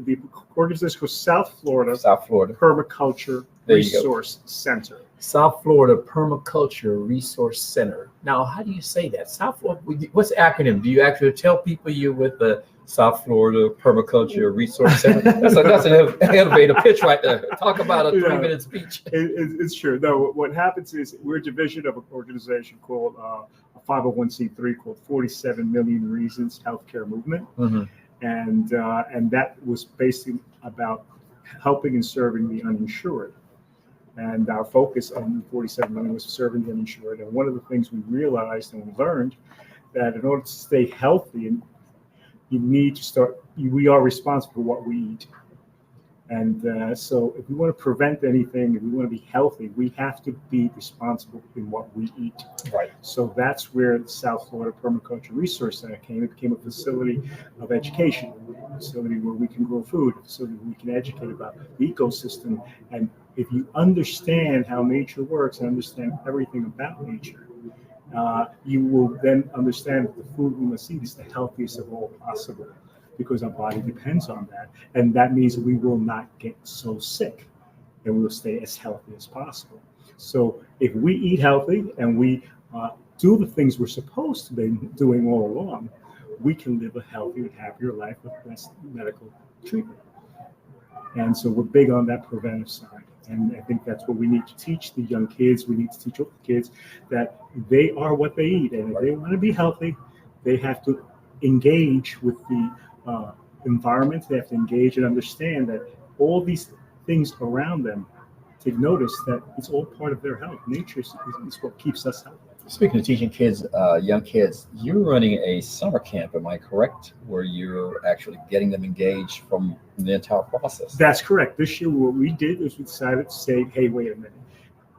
organization was South Florida Permaculture There you go. Resource Center. South Florida Permaculture Resource Center. Now, how do you say that? South Florida. What's the acronym? Do you actually tell people you with the South Florida Permaculture Resource Center? That's an elevator pitch right there. Talk about a 3-minute speech. It's true. No, what happens is we're a division of an organization called a 501c3 called 47 Million Reasons Healthcare Movement, and that was basically about helping and serving the uninsured. And our focus on 47 million was serving the uninsured. And one of the things we realized and we learned that in order to stay healthy, and you need to start. We are responsible for what we eat. And so if we want to prevent anything, if we want to be healthy, we have to be responsible in what we eat. Right. So that's where the South Florida Permaculture Resource Center came. It became a facility of education, a facility where we can grow food, a facility where we can educate about the ecosystem. And if you understand how nature works and understand everything about nature, you will then understand that the food we must eat is the healthiest of all possible, because our body depends on that. And that means we will not get so sick and we will stay as healthy as possible. So if we eat healthy and we do the things we're supposed to be doing all along, we can live a healthier, happier life with less medical treatment. And so we're big on that preventive side. And I think that's what we need to teach the young kids. We need to teach all the kids that they are what they eat. And if they want to be healthy, they have to engage with the environment. They have to engage and understand that all these things around them, take notice that it's all part of their health. Nature is what keeps us healthy. Speaking of teaching kids, young kids, you're running a summer camp, am I correct? Where you're actually getting them engaged from the entire process. That's correct. This year, what we did is we decided to say, hey, wait a minute.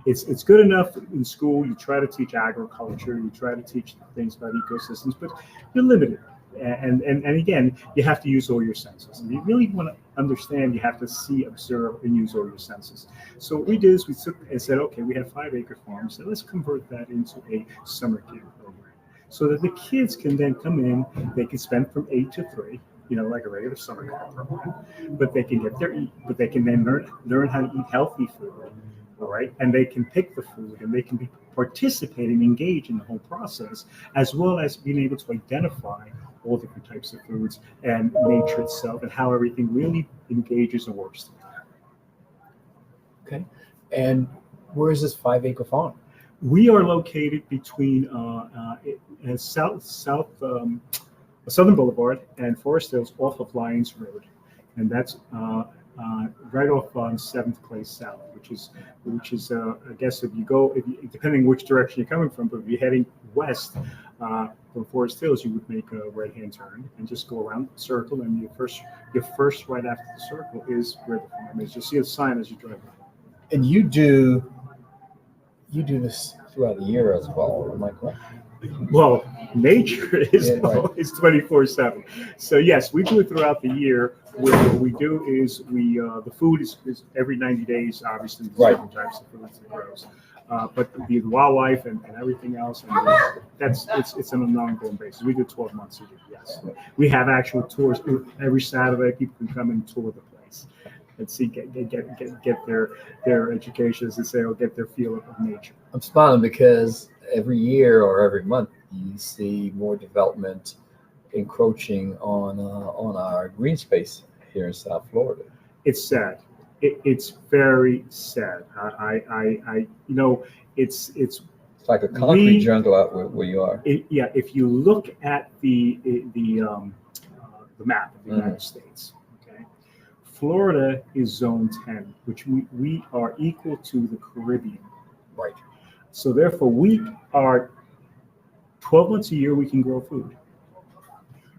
It's good enough in school. You try to teach agriculture, you try to teach things about ecosystems, but you're limited. And again, you have to use all your senses. And you really want to understand, you have to see, observe, and use all your senses. So what we did is we took and said, okay, we have 5-acre farms, so let's convert that into a summer camp program, so that the kids can then come in. They can spend from 8 to 3, like a regular summer camp program, but they can get their eat, but they can then learn how to eat healthy food. All right, and they can pick the food, and they can be participating, engage in the whole process, as well as being able to identify all different types of foods and nature itself and how everything really engages and works together. Okay, and where is this 5-acre farm? We are located between Southern Boulevard and Forest Hills, off of Lyons Road. and that's right off on 7th Place South, which is I guess if you depending which direction you're coming from, but if you're heading west from Forest Hills, you would make a right-hand turn and just go around the circle, and your first right after the circle is where the farm is. You'll see a sign as you drive by. And you do this throughout the year as well, am I correct? Well, nature is Yeah, right. is 24/7. So yes, we do it throughout the year. What we do is the food is every 90 days, obviously, Right. different types of foods that grows. But the wildlife and everything else, and it's on an ongoing basis. We do 12 months a year. Yes, we have actual tours every Saturday. People can come and tour the place and see get their education, as they say, or get their feel of nature. I'm smiling because every year or every month you see more development encroaching on our green space here in South Florida. It's sad. It's very sad. It's like a concrete jungle out where you are. If you look at the map of the United States, okay, Florida is Zone 10, which we are equal to the Caribbean. Right. So therefore, we are 12 months a year we can grow food.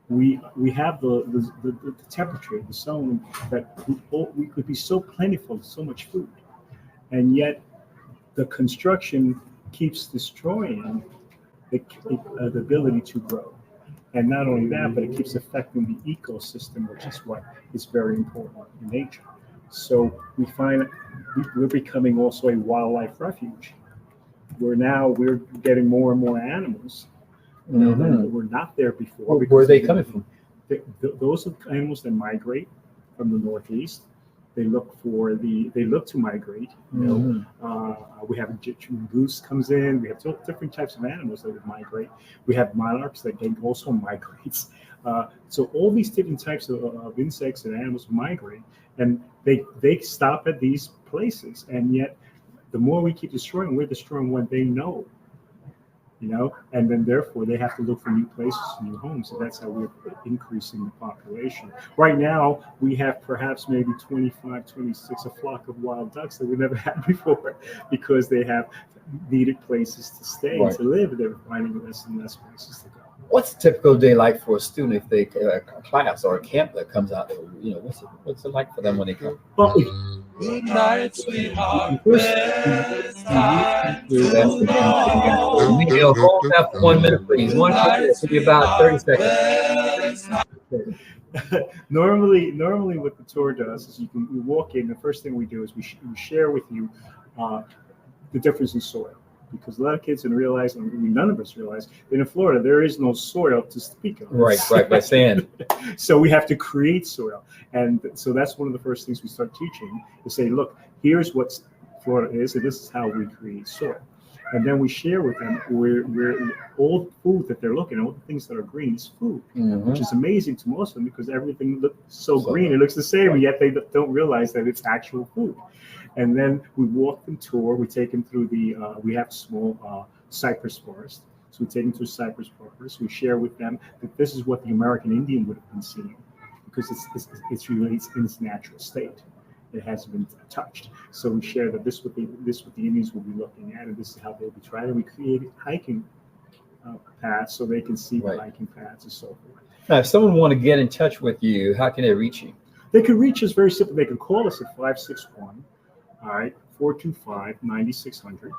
We have the temperature, the zone that we could be so plentiful, so much food, and yet the construction keeps destroying the ability to grow. And not only that, but it keeps affecting the ecosystem, which is what is very important in nature. So we find we're becoming also a wildlife refuge. We're getting more and more animals. That were not there before. Where are they coming from? Those are animals that migrate from the northeast. They look to migrate. We have Egyptian goose comes in. We have different types of animals that would migrate. We have monarchs that also migrates. So all these different types of insects and animals migrate, and they stop at these places. And yet, the more we keep destroying, we're destroying what they know. And then therefore they have to look for new places, new homes. So that's how we're increasing the population. Right now, we have perhaps maybe 25, 26, a flock of wild ducks that we never had before because they have needed places to stay, Right. to live. They're finding less and less places to go. What's a typical day like for a student if they a class or a camp that comes out? What's it like for them when they come? Well, Good night, sweetheart. We hold that for 1 minute, please. One minute, it'll be about 30 seconds. Normally, what the tour does is we walk in. The first thing we do is we share with you the difference in soil, because a lot of kids didn't realize, and none of us realize, that in Florida there is no soil to speak of. Right, by sand. So we have to create soil, and so that's one of the first things we start teaching, is say, look, here's what Florida is, and this is how we create soil. And then we share with them where all the food that they're looking at, all the things that are green is food, which is amazing to most of them because everything looks so green, it looks the same, and yet they don't realize that it's actual food. And then we walk them tour, we take them through we have a small cypress forest. So we take them through cypress forest. We share with them that this is what the American Indian would have been seeing because it's really in its natural state. It hasn't been touched. So we share that this is what the Indians will be looking at, and this is how they'll be trying. And we create hiking paths so they can see the hiking paths and so forth. Now, if someone want to get in touch with you, how can they reach you? They can reach us very simply. They can call us at 561, 425-9600.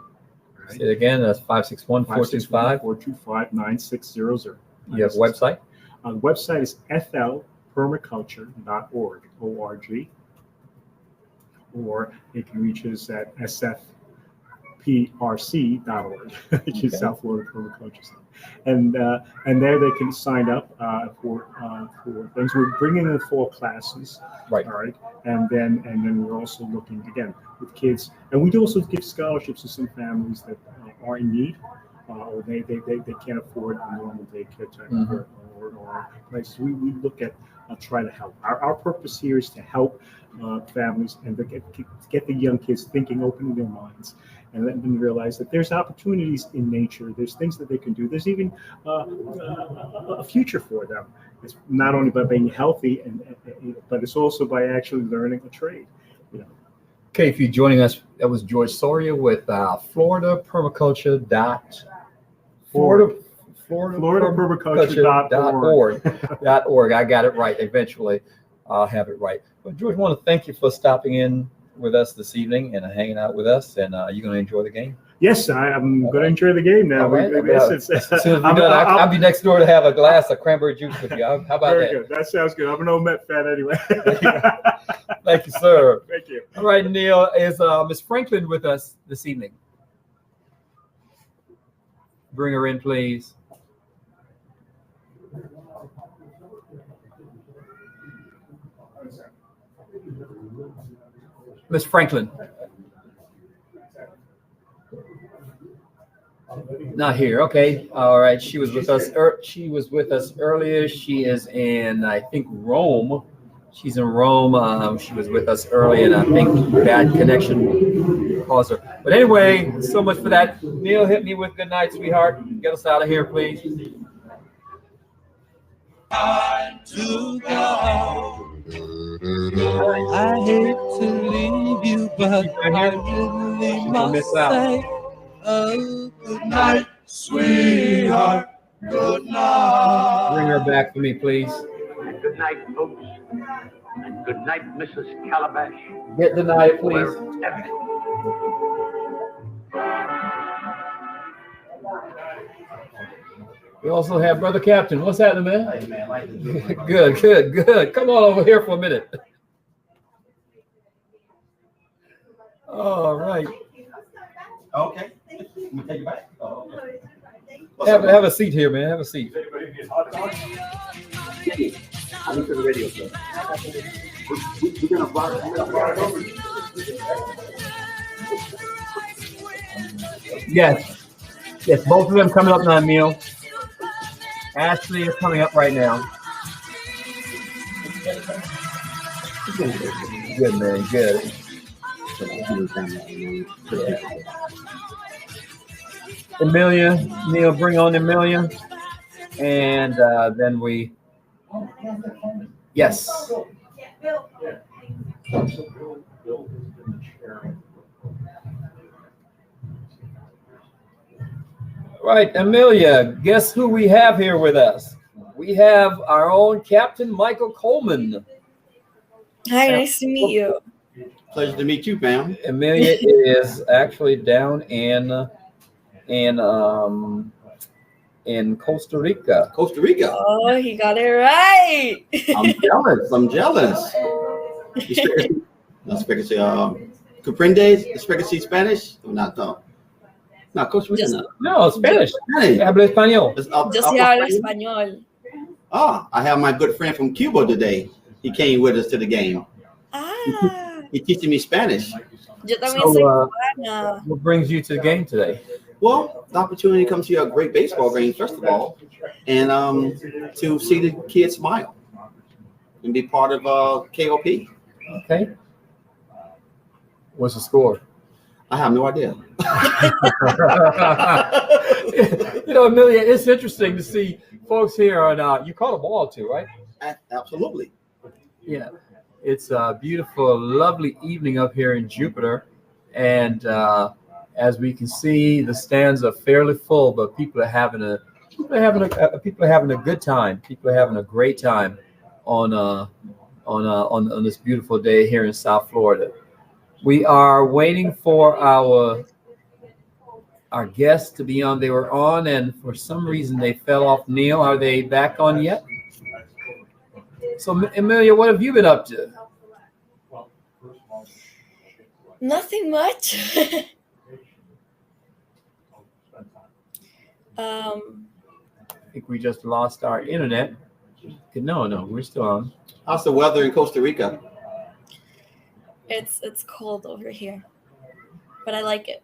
Say it again, that's 561-425-9600. You have a website? The website is flpermaculture.org, O-R-G. Or they can reach us at sfprc.org, which is South Florida Permaculture Center. And there they can sign up for things. We're bringing in 4 classes, right? All right, and then we're also looking again with kids, and we do also give scholarships to some families that are in need, or they can't afford a normal daycare type or places. We look at try to help. Our purpose here is to help families and to get the young kids thinking, opening their minds, and let them realize that there's opportunities in nature. There's things that they can do. There's even a future for them. It's not only by being healthy, but it's also by actually learning a trade. Okay, if you're joining us, that was George Soria with FloridaPermaculture.org. I got it right eventually. I'll have it right. But George, I want to thank you for stopping in with us this evening and hanging out with us. And you're going to enjoy the game? Yes, I'm going to enjoy the game now. Right. As soon as we're done, I'll be next door to have a glass of cranberry juice with you. How about very that? Good. That sounds good. I'm an old Met fan anyway. Thank you, sir. Thank you. All right, Neil, is Ms. Franklin with us this evening? Bring her in, please. Ms. Franklin. Not here. Okay. All right. She was with us. She was with us earlier. She is in, I think, Rome. She's in Rome. She was with us early, and I think bad connection caused her. But anyway, so much for that. Neil, hit me with good night, sweetheart. Get us out of here, please. To go. I hate to leave you, but I really must say, oh, good night, sweetheart. Good night. Bring her back for me, please. Good night, folks. And good night, Mrs. Calabash. Get denied, please. We also have Brother Captain. What's happening, man? Hey, man, life is good. Good, good, good. Come on over here for a minute. All right. Okay. Let me take you back. Oh, okay. Have a seat here, man. Have a seat. I look at the radio, sir. We're gonna rock over. Yes. Yes, both of them coming up now, Neil. Ashley is coming up right now. Good, man. Good. Amelia, Neil, bring on Amelia. And then we, yes. Right, Amelia, guess who we have here with us? We have our own Captain Michael Coleman. Hi, nice to meet you. Pleasure to meet you, ma'am. Amelia is actually down in Costa Rica. Costa Rica. Oh, he got it right. I'm jealous. I'm jealous. Comprendes? Speak Spanish? Not though. No, Costa Rica. No, Spanish. Habla español. Yo sí hablo español. Ah, I have my good friend from Cuba today. He came with us to the game. Ah. He's teaching me Spanish. Yo también soy cubana. What brings you to the game today? Well, the opportunity comes to a great baseball game, first of all, and to see the kids smile and be part of KOP. Okay. What's the score? I have no idea. You know, Amelia, it's interesting to see folks here on, you caught a ball too, right? Absolutely. Yeah. It's a beautiful, lovely evening up here in Jupiter. And as we can see, the stands are fairly full, but people are having a good time. People are having a great time on this beautiful day here in South Florida. We are waiting for our guests to be on. They were on, and for some reason they fell off. Neil, are they back on yet? So, Amelia, what have you been up to? Nothing much. I think we just lost our internet. No, we're still on. How's the weather in Costa Rica? It's cold over here, but I like it.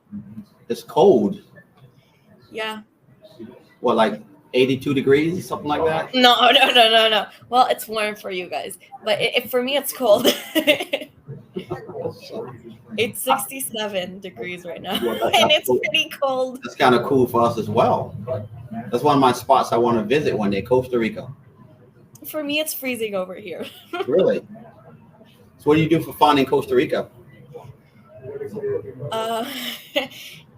It's cold. Yeah. What, like 82 degrees, something like that? No. Well, it's warm for you guys, but for me, it's cold. It's 67 degrees right now, and it's pretty cold. That's kind of cool for us as well. That's one of my spots I want to visit one day, Costa Rica. for me, it's freezing over here. Really? So what do you do for fun in Costa Rica?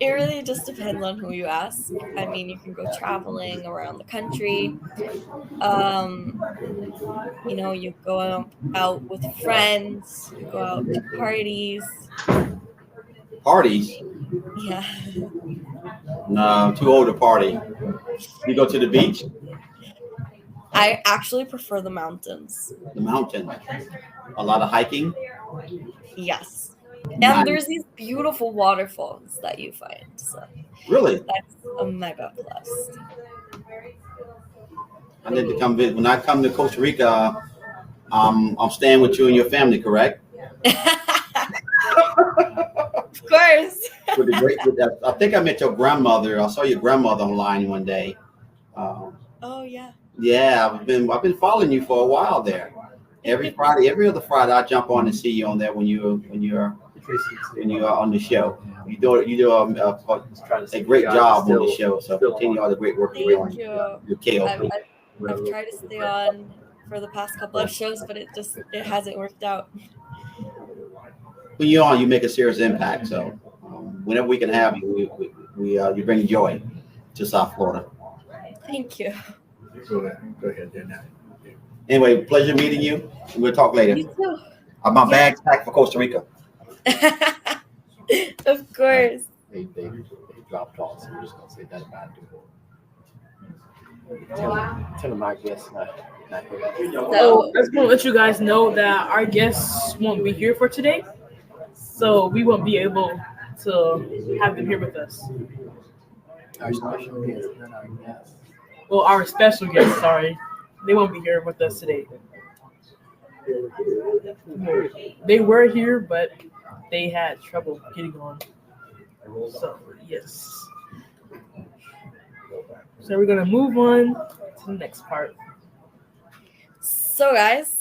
It really just depends on who you ask. I mean, you can go traveling around the country. You go out with friends, you go out to parties. Parties? Yeah. No, I'm too old to party. You go to the beach? I actually prefer the mountains. The mountain. A lot of hiking? Yes. And Nice. there's these beautiful waterfalls that you find. So Really? that's a mega plus. I need to come visit. When I come to Costa Rica, I'm staying with you and your family, correct? Of course. I think I met your grandmother. I saw your grandmother online one day. Oh yeah. Yeah, I've been following you for a while there. Every Friday, every other Friday, I jump on and see you on there when you're on the show. You do a great job on the show. So continue all the great work you're doing. Your KOP. I've tried to stay on for the past couple of shows, but it hasn't worked out. When you're on, you make a serious impact. So whenever we can have you, you bring joy to South Florida. Thank you. Go ahead there now. Anyway, pleasure meeting you. We'll talk later. You too. My bag's packed for Costa Rica. Of course. They dropped off, so we're just gonna say that about it. Tell them our guests not here. So I just want to let you guys know that our guests won't be here for today, so we won't be able to have them here with us. Our special guests, not our guests. Well, our special guests, sorry, they won't be here with us today. They were here, but they had trouble getting on. So, yes. So we're gonna move on to the next part. So guys,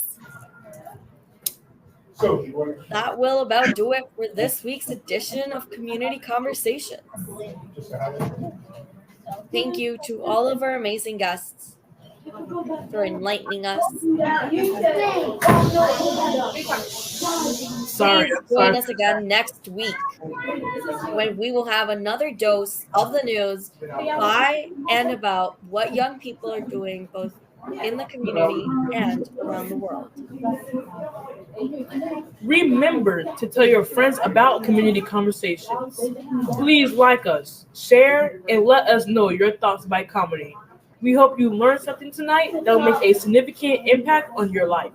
that will about do it for this week's edition of Community Conversations. Thank you to all of our amazing guests for enlightening us. Please join us again next week when we will have another dose of the news by and about what young people are doing both in the community and around the world. Remember to tell your friends about Community Conversations. Please like us, share, and let us know your thoughts by commenting. We hope you learned something tonight that will make a significant impact on your life.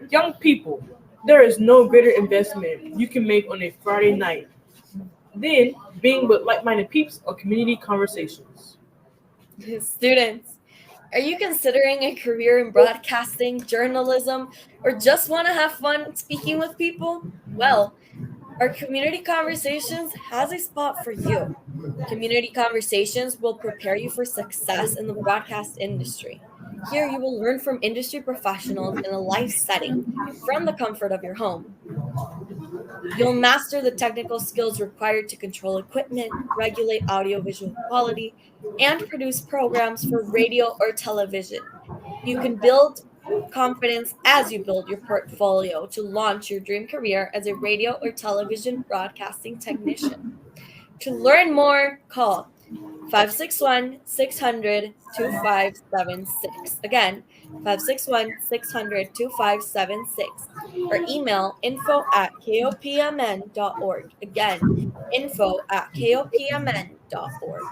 Young people, there is no greater investment you can make on a Friday night than being with like-minded peeps on Community Conversations. Students, are you considering a career in broadcasting, journalism, or just want to have fun speaking with people? Well, our Community Conversations has a spot for you. Community Conversations will prepare you for success in the broadcast industry. Here you will learn from industry professionals in a live setting from the comfort of your home. You'll master the technical skills required to control equipment, regulate audiovisual quality, and produce programs for radio or television. You can build confidence as you build your portfolio to launch your dream career as a radio or television broadcasting technician. To learn more, call 561-600-2576. Again, 561-600-2576. Or email info@kopmn.org. Again, info@kopmn.org.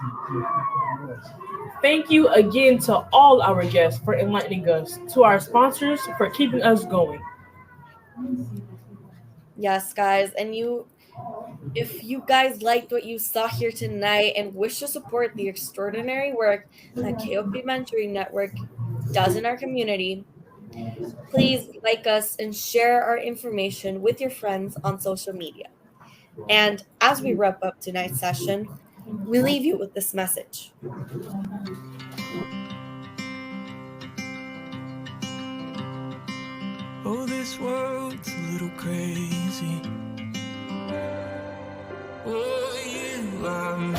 Thank you again to all our guests for enlightening us, to our sponsors for keeping us going. Yes, guys, and if you guys liked what you saw here tonight and wish to support the extraordinary work that KOP Mentoring Network does in our community, please like us and share our information with your friends on social media. And as we wrap up tonight's session, we leave you with this message. Oh, this world's a little crazy. Oh, you are mine.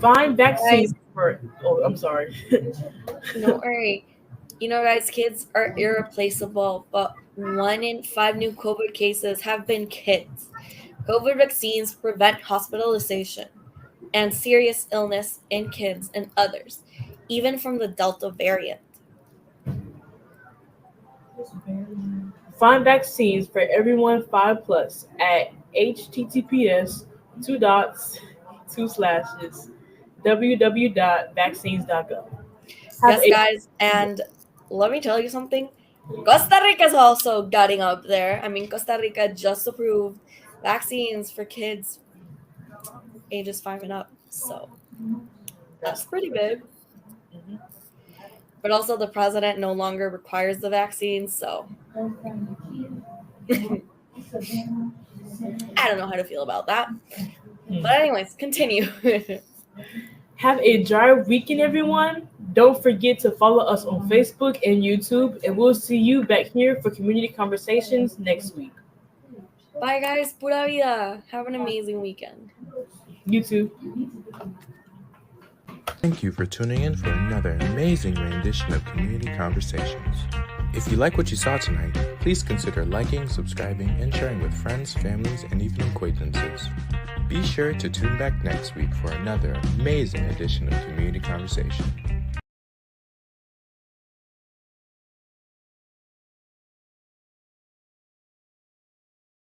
Find vaccines for. Oh, I'm sorry. Don't worry. You know, guys, kids are irreplaceable, but 1 in 5 new COVID cases have been kids. COVID vaccines prevent hospitalization and serious illness in kids and others, even from the Delta variant. Find vaccines for everyone 5+ at https://www.vaccines.gov. Yes, guys, and let me tell you something. Costa Rica is also getting up there. I mean, Costa Rica just approved vaccines for kids ages 5 and up. So that's pretty big. But also the president no longer requires the vaccine, so I don't know how to feel about that. But anyways, continue. Have a dry weekend, everyone. Don't forget to follow us on Facebook and YouTube, and we'll see you back here for community conversations next week. Bye, guys. Pura vida. Have an amazing weekend. You too. Thank you for tuning in for another amazing rendition of Community Conversations. If you like what you saw tonight, please consider liking, subscribing, and sharing with friends, families, and even acquaintances. Be sure to tune back next week for another amazing edition of Community Conversation.